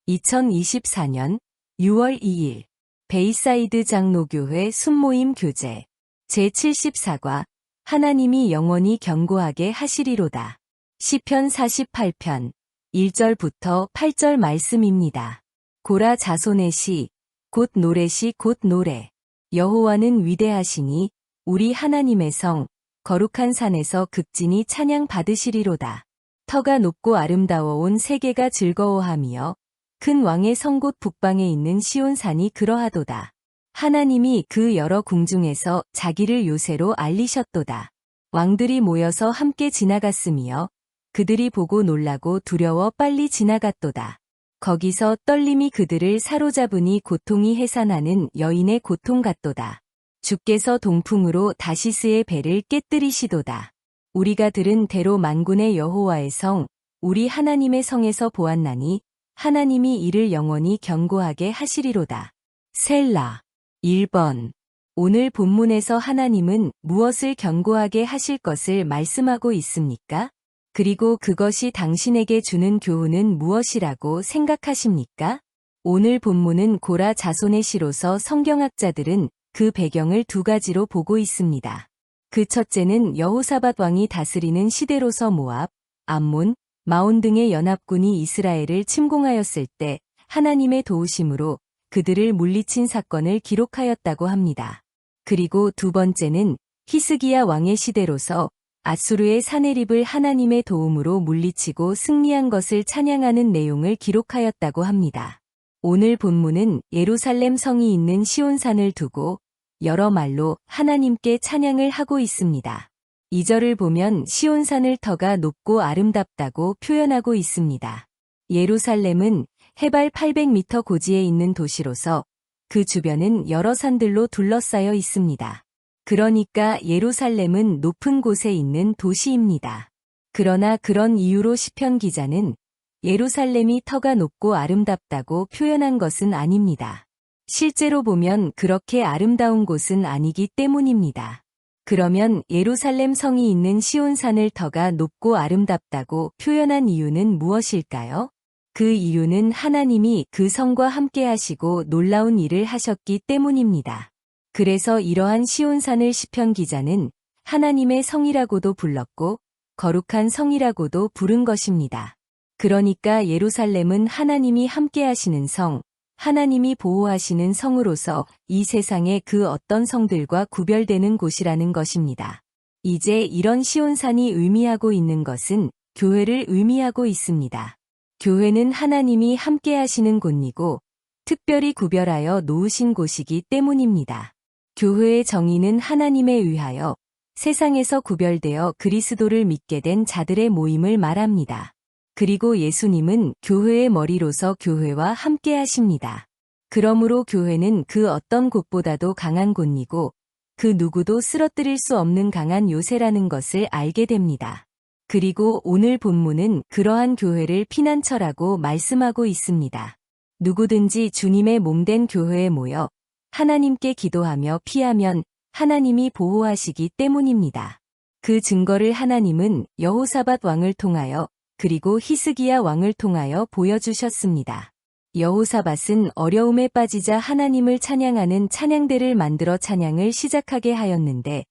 2024년 6월 2일 베이사이드 장로교회 순모임 교제 제74과 하나님이 영원히 견고하게 하시리로다. 시편 48편 1절부터 8절 말씀입니다. 고라 자손의 시, 곧 노래시 곧 노래. 여호와는 위대하시니 우리 하나님의 성, 거룩한 산에서 극진히 찬양 받으시리로다. 터가 높고 아름다워 온 세계가 즐거워하며 큰 왕의 성 곧 북방에 있는 시온산이 그러하도다. 하나님이 그 여러 궁중에서 자기를 요새로 알리셨도다. 왕들이 모여서 함께 지나갔으며 그들이 보고 놀라고 두려워 빨리 지나갔도다. 거기서 떨림이 그들을 사로잡으니 고통이 해산하는 여인의 고통 같도다. 주께서 동풍으로 다시스의 배를 깨뜨리시도다. 우리가 들은 대로 만군의 여호와의 성, 우리 하나님의 성에서 보았나니 하나님이 이를 영원히 견고하게 하시리로다. 셀라. 1번. 오늘 본문에서 하나님은 무엇을 견고하게 하실 것을 말씀하고 있습니까? 그리고 그것이 당신에게 주는 교훈은 무엇이라고 생각하십니까? 오늘 본문은 고라 자손의 시로서 성경학자들은 그 배경을 두 가지로 보고 있습니다. 그 첫째는 여호사밧 왕이 다스리는 시대로서 모압, 암몬, 마온 등의 연합군이 이스라엘을 침공하였을 때 하나님의 도우심으로 그들을 물리친 사건을 기록하였다고 합니다. 그리고 두 번째는 히스기야 왕의 시대로서 아수르의 사네립을 하나님의 도움으로 물리치고 승리한 것을 찬양하는 내용을 기록하였다고 합니다. 오늘 본문은 예루살렘 성이 있는 시온산을 두고 여러 말로 하나님께 찬양을 하고 있습니다. 2절을 보면 시온산을 터가 높고 아름답다고 표현하고 있습니다. 예루살렘은 해발 800m 고지에 있는 도시로서 그 주변은 여러 산들로 둘러싸여 있습니다. 그러니까 예루살렘은 높은 곳에 있는 도시입니다. 그러나 그런 이유로 시편 기자는 예루살렘이 터가 높고 아름답다고 표현한 것은 아닙니다. 실제로 보면 그렇게 아름다운 곳은 아니기 때문입니다. 그러면 예루살렘 성이 있는 시온산을 터가 높고 아름답다고 표현한 이유는 무엇일까요? 그 이유는 하나님이 그 성과 함께 하시고 놀라운 일을 하셨기 때문입니다. 그래서 이러한 시온산을 시편 기자는 하나님의 성이라고도 불렀고 거룩한 성이라고도 부른 것입니다. 그러니까 예루살렘은 하나님이 함께 하시는 성, 하나님이 보호하시는 성으로서 이 세상의 그 어떤 성들과 구별되는 곳이라는 것입니다. 이제 이런 시온산이 의미하고 있는 것은 교회를 의미하고 있습니다. 교회는 하나님이 함께 하시는 곳이고 특별히 구별하여 놓으신 곳이기 때문입니다. 교회의 정의는 하나님에 의하여 세상에서 구별되어 그리스도를 믿게 된 자들의 모임을 말합니다. 그리고 예수님은 교회의 머리로서 교회와 함께 하십니다. 그러므로 교회는 그 어떤 곳보다도 강한 곳이고 그 누구도 쓰러뜨릴 수 없는 강한 요새라는 것을 알게 됩니다. 그리고 오늘 본문은 그러한 교회를 피난처라고 말씀하고 있습니다. 누구든지 주님의 몸된 교회에 모여 하나님께 기도하며 피하면 하나님이 보호하시기 때문입니다. 그 증거를 하나님은 여호사밧 왕을 통하여 그리고 히스기야 왕을 통하여 보여주셨습니다. 여호사밧은 어려움에 빠지자 하나님을 찬양하는 찬양대를 만들어 찬양을 시작하게 하였는데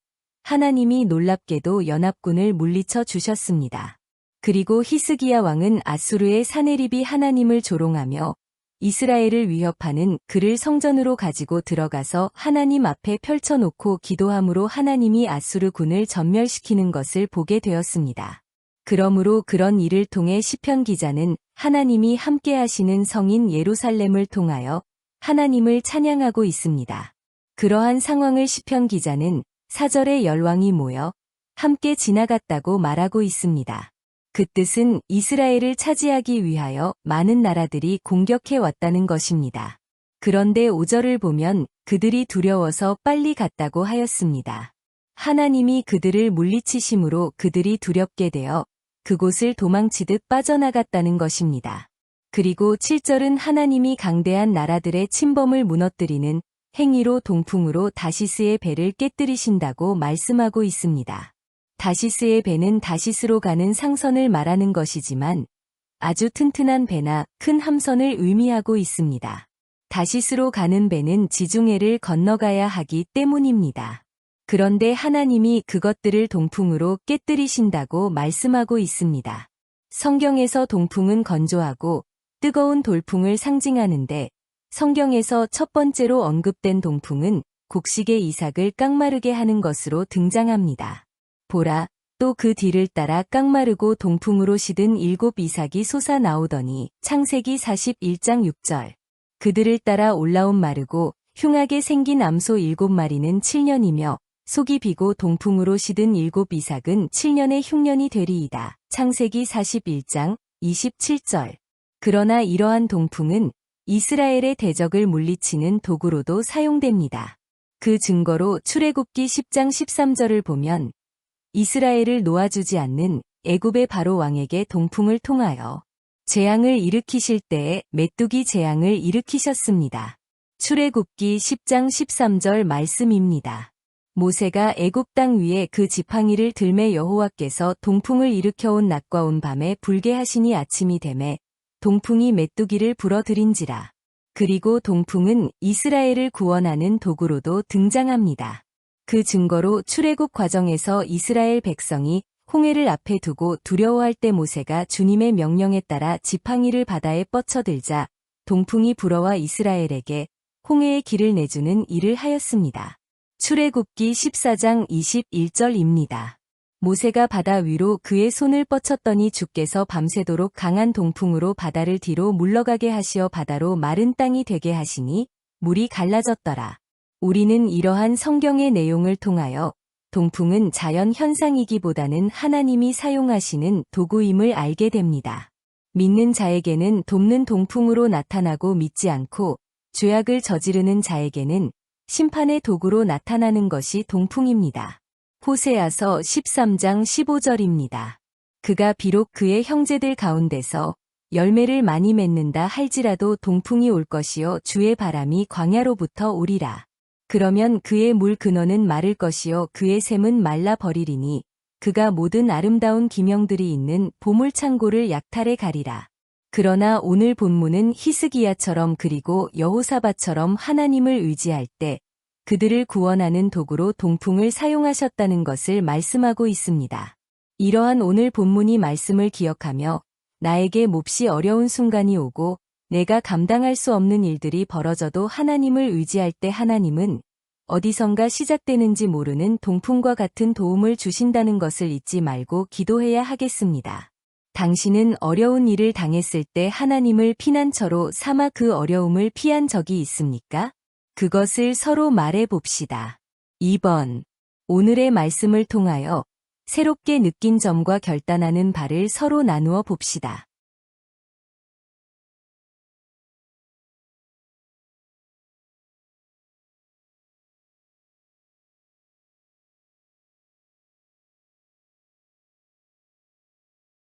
하나님이 놀랍게도 연합군을 물리쳐 주셨습니다. 그리고 히스기야 왕은 아수르의 사네립이 하나님을 조롱하며 이스라엘을 위협하는 그를 성전으로 가지고 들어가서 하나님 앞에 펼쳐놓고 기도함으로 하나님이 아수르 군을 전멸시키는 것을 보게 되었습니다. 그러므로 그런 일을 통해 시편 기자는 하나님이 함께 하시는 성인 예루살렘을 통하여 하나님을 찬양하고 있습니다. 그러한 상황을 시편 기자는 4절에 열왕이 모여 함께 지나갔다고 말하고 있습니다. 그 뜻은 이스라엘을 차지하기 위하여 많은 나라들이 공격해 왔다는 것입니다. 그런데 5절을 보면 그들이 두려워서 빨리 갔다고 하였습니다. 하나님이 그들을 물리치심으로 그들이 두렵게 되어 그곳을 도망치듯 빠져나갔다는 것입니다. 그리고 7절은 하나님이 강대한 나라들의 침범을 무너뜨리는 행위로 동풍으로 다시스의 배를 깨뜨리신다고 말씀하고 있습니다. 다시스의 배는 다시스로 가는 상선을 말하는 것이지만 아주 튼튼한 배나 큰 함선을 의미하고 있습니다. 다시스로 가는 배는 지중해를 건너가야 하기 때문입니다. 그런데 하나님이 그것들을 동풍으로 깨뜨리신다고 말씀하고 있습니다. 성경에서 동풍은 건조하고 뜨거운 돌풍을 상징하는데 성경에서 첫 번째로 언급된 동풍은 곡식의 이삭을 깡마르게 하는 것으로 등장합니다. 보라, 또 그 뒤를 따라 깡마르고 동풍으로 시든 7 이삭이 솟아 나오더니 창세기 41장 6절. 그들을 따라 올라온 마르고 흉하게 생긴 암소 7마리는 7년이며 속이 비고 동풍으로 시든 7 이삭은 7년의 흉년이 되리이다. 창세기 41장 27절. 그러나 이러한 동풍은 이스라엘의 대적을 물리치는 도구로도 사용됩니다. 그 증거로 출애굽기 10장 13절을 보면 이스라엘을 놓아주지 않는 애굽의 바로 왕에게 동풍을 통하여 재앙을 일으키실 때에 메뚜기 재앙을 일으키셨습니다. 출애굽기 10장 13절 말씀입니다. 모세가 애굽 땅 위에 그 지팡이를 들매 여호와께서 동풍을 일으켜온 낮과 온 밤에 불게 하시니 아침이 되매 동풍이 메뚜기를 불어들인지라. 그리고 동풍은 이스라엘을 구원하는 도구로도 등장합니다. 그 증거로 출애굽 과정에서 이스라엘 백성이 홍해를 앞에 두고 두려워할 때 모세가 주님의 명령에 따라 지팡이를 바다에 뻗쳐들자 동풍이 불어와 이스라엘에게 홍해의 길을 내주는 일을 하였습니다. 출애굽기 14장 21절입니다. 모세가 바다 위로 그의 손을 뻗쳤더니 주께서 밤새도록 강한 동풍으로 바다를 뒤로 물러가게 하시어 바다로 마른 땅이 되게 하시니 물이 갈라졌더라. 우리는 이러한 성경의 내용을 통하여 동풍은 자연 현상이기보다는 하나님이 사용하시는 도구임을 알게 됩니다. 믿는 자에게는 돕는 동풍으로 나타나고 믿지 않고 죄악을 저지르는 자에게는 심판의 도구로 나타나는 것이 동풍입니다. 호세아서 13장 15절입니다. 그가 비록 그의 형제들 가운데서 열매를 많이 맺는다 할지라도 동풍이 올 것이요 주의 바람이 광야로부터 오리라. 그러면 그의 물 근원은 마를 것이요 그의 샘은 말라 버리리니 그가 모든 아름다운 기명들이 있는 보물 창고를 약탈해 가리라. 그러나 오늘 본문은 히스기야처럼 그리고 여호사밧처럼 하나님을 의지할 때 그들을 구원하는 도구로 동풍을 사용하셨다는 것을 말씀하고 있습니다. 이러한 오늘 본문이 말씀을 기억하며 나에게 몹시 어려운 순간이 오고 내가 감당할 수 없는 일들이 벌어져도 하나님을 의지할 때 하나님은 어디선가 시작되는지 모르는 동풍과 같은 도움을 주신다는 것을 잊지 말고 기도해야 하겠습니다. 당신은 어려운 일을 당했을 때 하나님을 피난처로 삼아 그 어려움을 피한 적이 있습니까? 그것을 서로 말해 봅시다. 2번. 오늘의 말씀을 통하여 새롭게 느낀 점과 결단하는 바를 서로 나누어 봅시다.